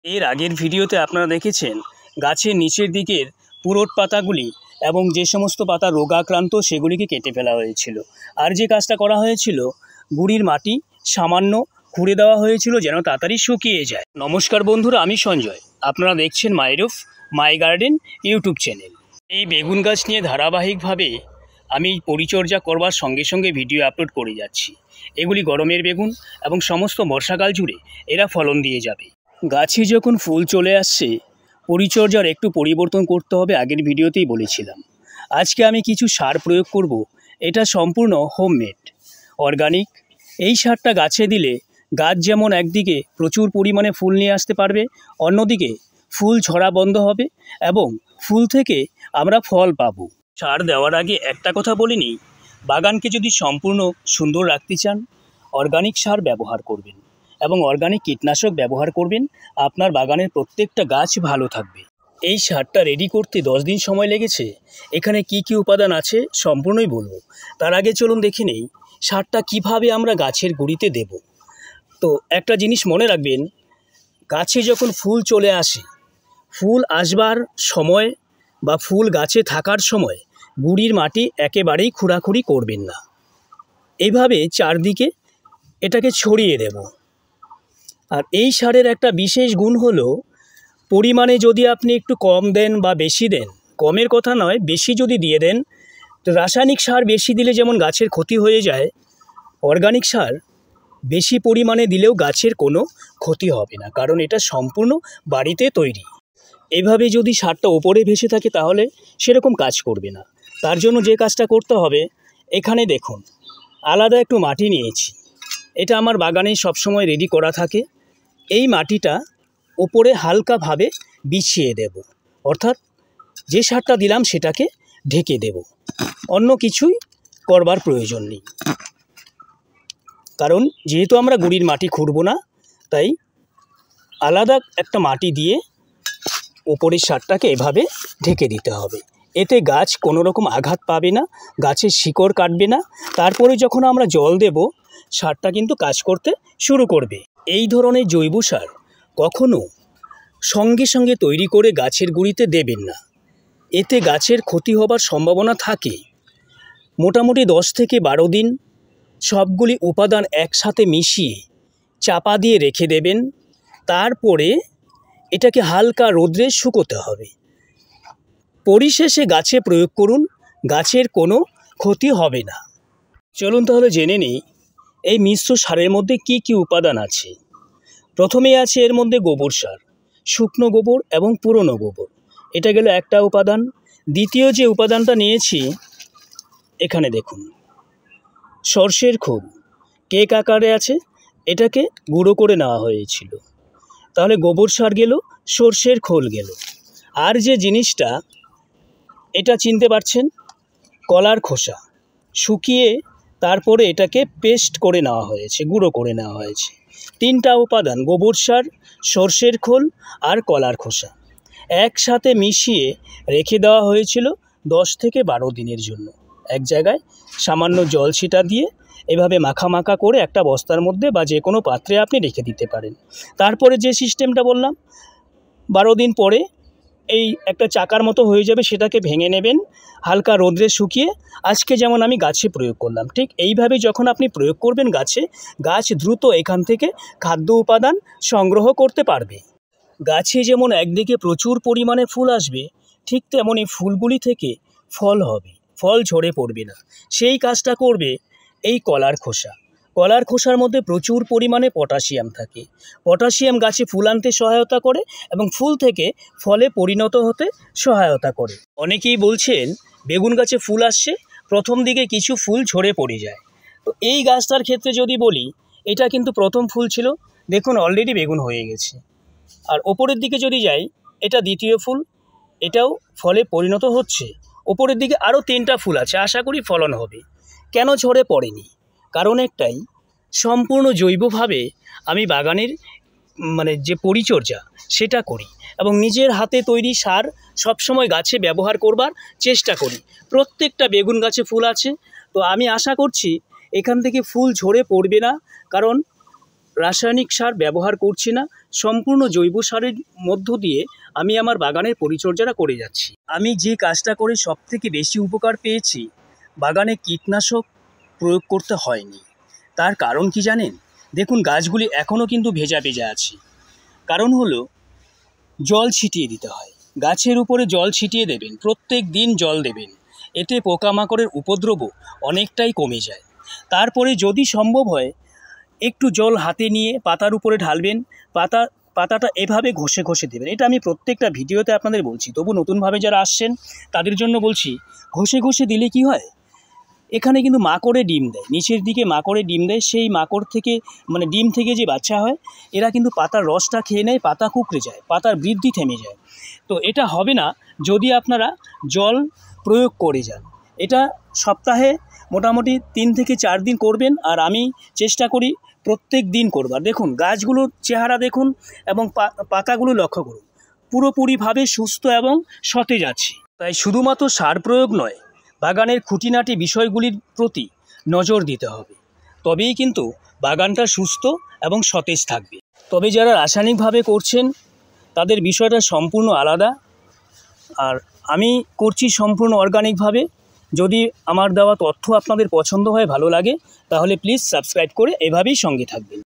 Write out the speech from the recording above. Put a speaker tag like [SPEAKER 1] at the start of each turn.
[SPEAKER 1] এর আগের ভিডিওতে আপনারা দেখেছেন গাছের নিচের দিকের পুরোট পাতাগুলি এবং যে সমস্ত পাতা রোগাক্রান্ত সেগুলিকে কেটে ফেলা হয়েছিল। আর যে কাজটা করা হয়েছিল, গুঁড়ির মাটি সামান্য খুঁড়ে দেওয়া হয়েছিল যেন তাড়াতাড়ি শুকিয়ে যায়। নমস্কার বন্ধুরা, আমি সঞ্জয়। আপনারা দেখছেন মাইরুফ মাই গার্ডেন ইউটিউব চ্যানেল। এই বেগুন গাছ নিয়ে ধারাবাহিকভাবে আমি পরিচর্যা করবার সঙ্গে সঙ্গে ভিডিও আপলোড করে যাচ্ছি। এগুলি গরমের বেগুন এবং সমস্ত বর্ষাকাল জুড়ে এরা ফলন দিয়ে যাবে। গাছে যখন ফুল চলে আসছে, পরিচর্যার একটু পরিবর্তন করতে হবে, আগের ভিডিওতেই বলেছিলাম। আজকে আমি কিছু সার প্রয়োগ করব। এটা সম্পূর্ণ হোমমেড, অর্গানিক। এই সারটা গাছে দিলে গাছ যেমন একদিকে প্রচুর পরিমাণে ফুল নিয়ে আসতে পারবে, অন্যদিকে ফুল ঝরা বন্ধ হবে এবং ফুল থেকে আমরা ফল পাবো। সার দেওয়ার আগে একটা কথা বলে নিই, বাগানকে যদি সম্পূর্ণ সুন্দর রাখতে চান, অর্গানিক সার ব্যবহার করবেন এবং অর্গানিক কীটনাশক ব্যবহার করবেন। আপনার বাগানের প্রত্যেকটা গাছ ভালো থাকবে। এই সারটা রেডি করতে 10 দিন সময় লেগেছে। এখানে কি কি উপাদান আছে সম্পূর্ণই বলবো। তার আগে চলুন দেখে নেই সারটা কিভাবে আমরা গাছের গুঁড়িতে দেব। তো একটা জিনিস মনে রাখবেন, গাছে যখন ফুল চলে আসে, ফুল আসবার সময় বা ফুল গাছে থাকার সময় গুঁড়ির মাটি একেবারেই খুঁড়াখুড়ি করবেন না। এইভাবে চারদিকে এটাকে ছড়িয়ে দেব। আর এই সারের একটা বিশেষ গুণ হলো, পরিমাণে যদি আপনি একটু কম দেন বা বেশি দেন, কমের কথা নয়, বেশি যদি দিয়ে দেন, তো রাসায়নিক সার বেশি দিলে যেমন গাছের ক্ষতি হয়ে যায়, অর্গানিক সার বেশি পরিমাণে দিলেও গাছের কোনো ক্ষতি হবে না, কারণ এটা সম্পূর্ণ বাড়িতে তৈরি। এভাবে যদি সারটা ওপরে ভেসে থাকে তাহলে সেরকম কাজ করবে না। তার জন্য যে কাজটা করতে হবে, এখানে দেখুন আলাদা একটু মাটি নিয়েছি। এটা আমার বাগানে সবসময় রেডি করা থাকে। এই মাটিটা ওপরে হালকাভাবে বিছিয়ে দেব, অর্থাৎ যে সারটা দিলাম সেটাকে ঢেকে দেব। অন্য কিছুই করবার প্রয়োজন নেই, কারণ যেহেতু আমরা গুঁড়ির মাটি খুঁড়ব না, তাই আলাদা একটা মাটি দিয়ে ওপরের সারটাকে এভাবে ঢেকে দিতে হবে। এতে গাছ কোনো রকম আঘাত পাবে না, গাছের শিকড় কাটবে না। তারপরে যখন আমরা জল দেব, সারটা কিন্তু কাজ করতে শুরু করবে। এই ধরনের জৈব সার কখনো সঙ্গে সঙ্গে তৈরি করে গাছের গুঁড়িতে দেবেন না, এতে গাছের ক্ষতি হবার সম্ভাবনা থাকে। মোটামুটি 10 থেকে 12 দিন সবগুলি উপাদান একসাথে মিশিয়ে চাপা দিয়ে রেখে দেবেন। তারপরে এটাকে হালকা রোদ্রে শুকোতে হবে। পরিশেষে গাছে প্রয়োগ করুন, গাছের কোনো ক্ষতি হবে না। চলুন তাহলে জেনে নিই এই মিশ্র সারের মধ্যে কি কি উপাদান আছে। প্রথমেই আছে এর মধ্যে গোবর সার, শুকনো গোবর এবং পুরনো গোবর। এটা গেল একটা উপাদান। দ্বিতীয় যে উপাদানটা নিয়েছি, এখানে দেখুন সর্ষের খোল কেক আকারে আছে, এটাকে গুঁড়ো করে নেওয়া হয়েছিল। তাহলে গোবর সার গেল, সর্ষের খোল গেল। আর যে জিনিসটা, এটা চিনতে পারছেন, কলার খোসা শুকিয়ে তারপরে এটাকে পেস্ট করে নেওয়া হয়েছে, গুঁড়ো করে নেওয়া হয়েছে। 3টা উপাদান, গোবর সার, সর্ষের খোল আর কলার খোসা, একসাথে মিশিয়ে রেখে দেওয়া হয়েছিল 10 থেকে 12 দিনের জন্য। এক জায়গায় সামান্য জল ছিটা দিয়ে এভাবে মাখা করে একটা বস্তার মধ্যে বা যে কোনো পাত্রে আপনি রেখে দিতে পারেন। তারপরে যে সিস্টেমটা বললাম, 12 দিন পরে এই একটা চাকার মতো হয়ে যাবে, সেটাকে ভেঙে নেবেন, হালকা রোদ্রে শুকিয়ে। আজকে যেমন আমি গাছে প্রয়োগ করলাম, ঠিক এইভাবে যখন আপনি প্রয়োগ করবেন গাছে, গাছ দ্রুত এখান থেকে খাদ্য উপাদান সংগ্রহ করতে পারবে। গাছে যেমন একদিকে প্রচুর পরিমাণে ফুল আসবে, ঠিক তেমনই ফুলগুলি থেকে ফল হবে, ফল ঝরে পড়বে না। সেই কাজটা করবে এই কলার খোসা। কলার খোসার মধ্যে প্রচুর পরিমাণে পটাশিয়াম থাকে। পটাশিয়াম গাছে ফুল আনতে সহায়তা করে এবং ফুল থেকে ফলে পরিণত হতে সহায়তা করে। অনেকেই বলছেন বেগুন গাছে ফুল আসছে, প্রথম দিকে কিছু ফুল ঝরে পড়ে যায়। তো এই গাছটার ক্ষেত্রে যদি বলি, এটা কিন্তু প্রথম ফুল ছিল, দেখুন অলরেডি বেগুন হয়ে গেছে। আর ওপরের দিকে যদি যাই, এটা দ্বিতীয় ফুল, এটাও ফলে পরিণত হচ্ছে। ওপরের দিকে আরও 3টা ফুল আছে, আশা করি ফলন হবে। কেন ঝরে পড়েনি? কারণ একটাই, সম্পূর্ণ জৈবভাবে আমি বাগানের যে পরিচর্যা সেটা করি এবং নিজের হাতে তৈরি সার সবসময় গাছে ব্যবহার করবার চেষ্টা করি। প্রত্যেকটা বেগুন গাছে ফুল আছে, তো আমি আশা করছি এখান থেকে ফুল ঝরে পড়বে না, কারণ রাসায়নিক সার ব্যবহার করছি না, সম্পূর্ণ জৈব সারের মধ্য দিয়ে আমি আমার বাগানের পরিচর্যাটা করে যাচ্ছি। আমি যে কাজটা করে সবথেকে বেশি উপকার পেয়েছি, বাগানে কীটনাশক প্রয়োগ করতে হয়নি। তার কারণ কি জানেন? দেখুন, গাছগুলি এখনও কিন্তু ভেজা ভেজা আছে। কারণ হলো জল ছিটিয়ে দিতে হয়। গাছের উপরে জল ছিটিয়ে দেবেন, প্রত্যেক দিন জল দেবেন। এতে পোকামাকড়ের উপদ্রব অনেকটাই কমে যায়। তারপরে যদি সম্ভব হয় একটু জল হাতে নিয়ে পাতার উপরে ঢালবেন, পাতাটা এভাবে ঘষে ঘষে দেবেন। এটা আমি প্রত্যেকটা ভিডিওতে আপনাদের বলছি, তবু নতুনভাবে যারা আসছেন তাদের জন্য বলছি, ঘষে ঘষে দিলে কি হয়, এখানে কিন্তু মাকড়ে ডিম দেয়, নিচের দিকে মাকড়ে ডিম দেয়। সেই মাকড় থেকে মানে ডিম থেকে যে বাচ্চা হয়, এরা কিন্তু পাতার রসটা খেয়ে নেয়, পাতা কুঁকড়ে যায়, পাতার বৃদ্ধি থেমে যায়। তো এটা হবে না যদি আপনারা জল প্রয়োগ করে যান। এটা সপ্তাহে মোটামুটি 3 থেকে 4 দিন করবেন, আর আমি চেষ্টা করি প্রত্যেক দিন করবার। দেখুন গাছগুলোর চেহারা দেখুন এবং পাতাগুলো লক্ষ্য করুন, পুরোপুরিভাবে সুস্থ এবং সতেজ আছে। তাই শুধুমাত্র সার প্রয়োগ নয়, বাগানের খুঁটিনাটি বিষয়গুলির প্রতি নজর দিতে হবে, তবেই কিন্তু বাগানটা সুস্থ এবং সতেজ থাকবে। তবে যারা রাসায়নিকভাবে করছেন তাদের বিষয়টা সম্পূর্ণ আলাদা, আর আমি করছি সম্পূর্ণ অর্গানিকভাবে। যদি আমার দেওয়া তথ্য আপনাদের পছন্দ হয়, ভালো লাগে, তাহলে প্লিজ সাবস্ক্রাইব করে এভাবেই সঙ্গে থাকবেন।